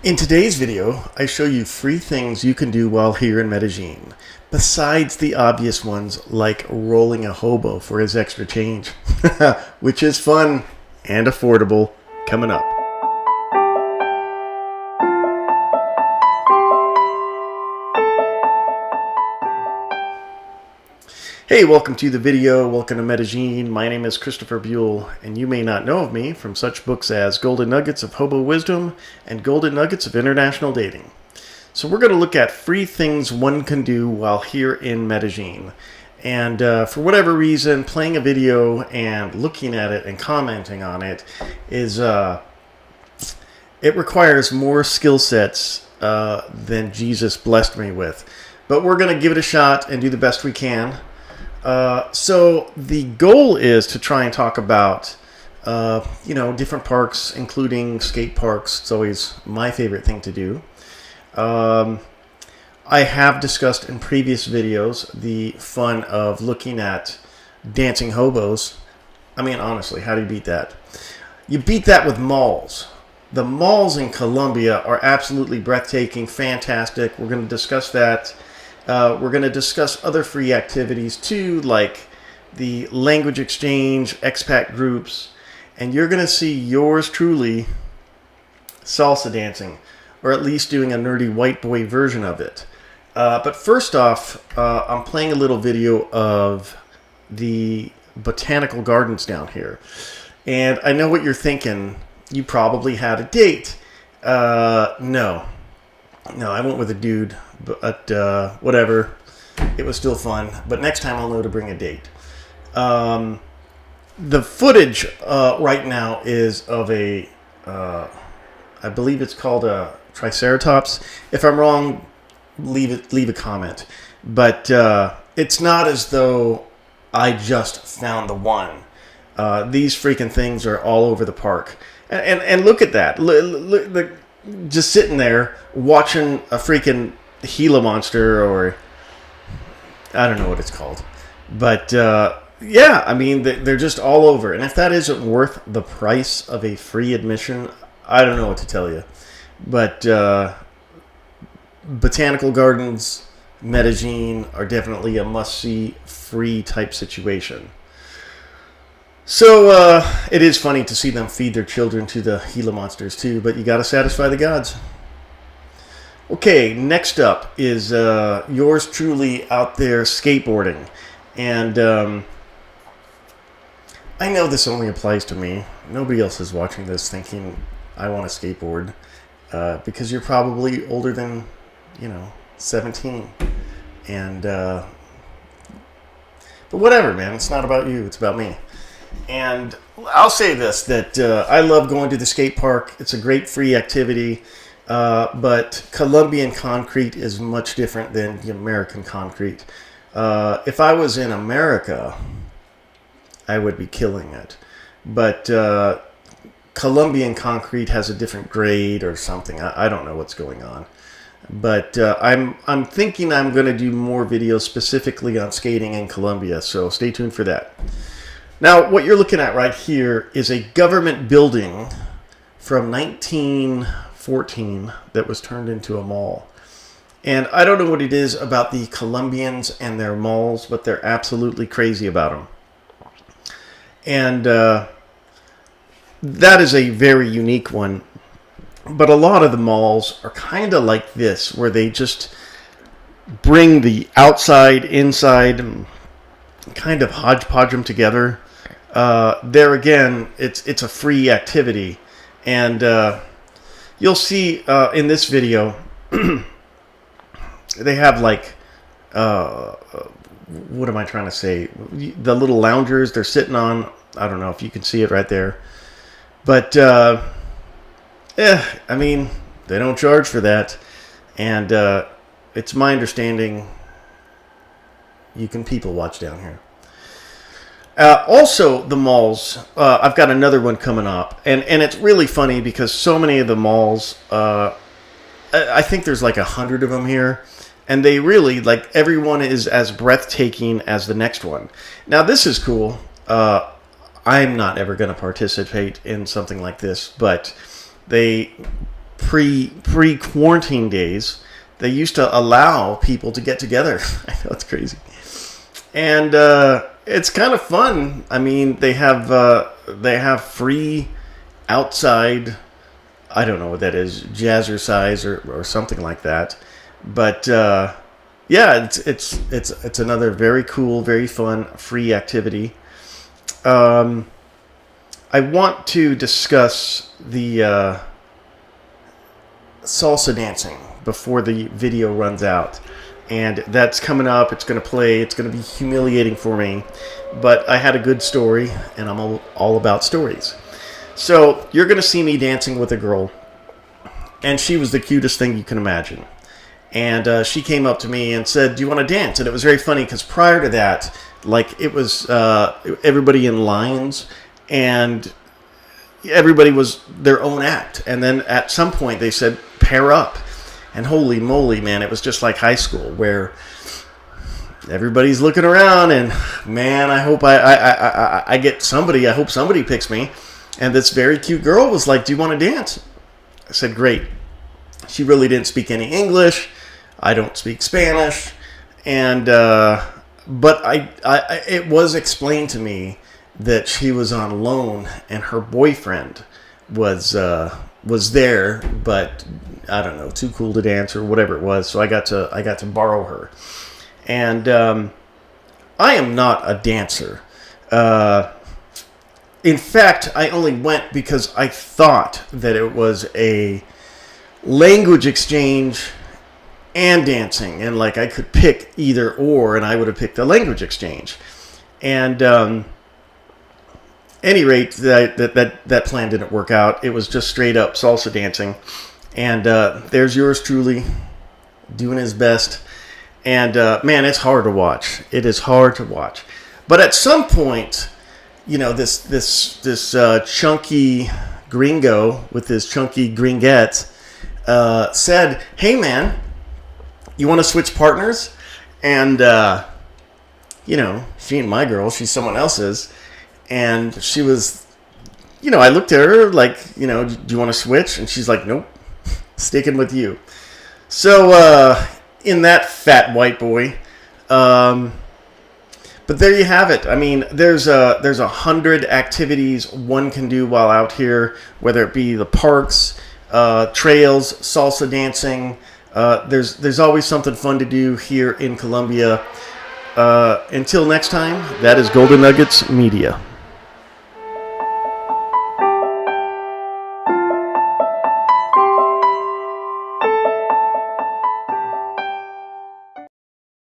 In today's video, I show you free things you can do while here in Medellin, besides the obvious ones like rolling a hobo for his extra change, which is fun and affordable, coming up. Hey, welcome to the video. Welcome to Medellin. My name is Christopher Buell, and you may not know of me from such books as Golden Nuggets of Hobo Wisdom and Golden Nuggets of International Dating. So we're going to look at free things one can do while here in Medellin. And for whatever reason, playing a video and looking at it and commenting on it is it requires more skill sets than Jesus blessed me with. But we're going to give it a shot and do the best we can. So the goal is to try and talk about, different parks, including skate parks. It's always my favorite thing to do. I have discussed in previous videos the fun of looking at dancing hobos. I mean, honestly, how do you beat that? You beat that with malls. The malls in Colombia are absolutely breathtaking, fantastic. We're going to discuss that. We're going to discuss other free activities too, like the language exchange, expat groups, and you're going to see yours truly salsa dancing, or at least doing a nerdy white boy version of it. But first off, I'm playing a little video of the botanical gardens down here. And I know what you're thinking. You probably had a date. No, I went with a dude. But whatever, it was still fun. But next time I'll know to bring a date. The footage right now is of a, I believe it's called a triceratops. If I'm wrong, leave a comment. But it's not as though I just found the one. These freaking things are all over the park. And look at that. Look, just sitting there watching a freaking Gila monster, or I don't know what it's called, but yeah, I mean they're just all over, and if that isn't worth the price of a free admission, I don't know what to tell you. But botanical gardens, Medellin, are definitely a must-see free type situation. So it is funny to see them feed their children to the Gila monsters too, but you got to satisfy the gods. Okay, next up is yours truly out there skateboarding. And I know this only applies to me. Nobody else is watching this thinking I want to skateboard, because you're probably older than, 17. And but whatever, man. It's not about you. It's about me. And I'll say this, that I love going to the skate park. It's a great free activity. But Colombian concrete is much different than the American concrete. If I was in America, I would be killing it. But Colombian concrete has a different grade or something. I don't know what's going on. But I'm thinking I'm going to do more videos specifically on skating in Colombia, so stay tuned for that. Now, what you're looking at right here is a government building from 1914 that was turned into a mall. And I don't know what it is about the Colombians and their malls, but they're absolutely crazy about them. And that is a very unique one. But a lot of the malls are kind of like this, where they just bring the outside, inside, and kind of hodgepodge them together. There again, it's a free activity. And you'll see in this video, they have like, what am I trying to say? The little loungers they're sitting on. I don't know if you can see it right there. But, I mean, they don't charge for that. And it's my understanding you can people watch down here. Also, the malls, I've got another one coming up, and it's really funny because so many of the malls, I think there's like 100 of them here, and they really, like, everyone is as breathtaking as the next one. Now, this is cool. I'm not ever going to participate in something like this, but they pre-quarantine days, they used to allow people to get together. I know, it's crazy. And it's kind of fun. I mean, they have free outside, I don't know what that is, jazzercise or something like that. But yeah, it's another very cool, very fun, free activity. I want to discuss the salsa dancing before the video runs out. And that's coming up. It's going to play. It's going to be humiliating for me. But I had a good story, and I'm all about stories. So you're going to see me dancing with a girl. And she was the cutest thing you can imagine. And she came up to me and said, "Do you want to dance?" And it was very funny because prior to that, like, it was everybody in lines, and everybody was their own act. And then at some point they said, "Pair up." And holy moly, man, it was just like high school where everybody's looking around and, man, I hope I get somebody. I hope somebody picks me. And this very cute girl was like, "Do you want to dance?" I said, "Great." She really didn't speak any English. I don't speak Spanish. And but it was explained to me that she was on loan and her boyfriend was there, but I don't know, too cool to dance or whatever it was. So I got to borrow her, and I am not a dancer. In fact, I only went because I thought that it was a language exchange and dancing, and like I could pick either or, and I would have picked the language exchange. And any rate, that plan didn't work out. It was just straight up salsa dancing. And there's yours truly doing his best. And man, it's hard to watch. It is hard to watch. But at some point, you know, this chunky gringo with his chunky gringette said, "Hey man, you want to switch partners?" And you know, she ain't my girl. She's someone else's. And she was, you know, I looked at her like, you know, "Do you want to switch?" And she's like, "Nope, sticking with you." So, in that fat white boy. But there you have it. I mean, there's 100 activities one can do while out here, whether it be the parks, trails, salsa dancing. There's always something fun to do here in Colombia. Until next time, that is Golden Nuggets Media.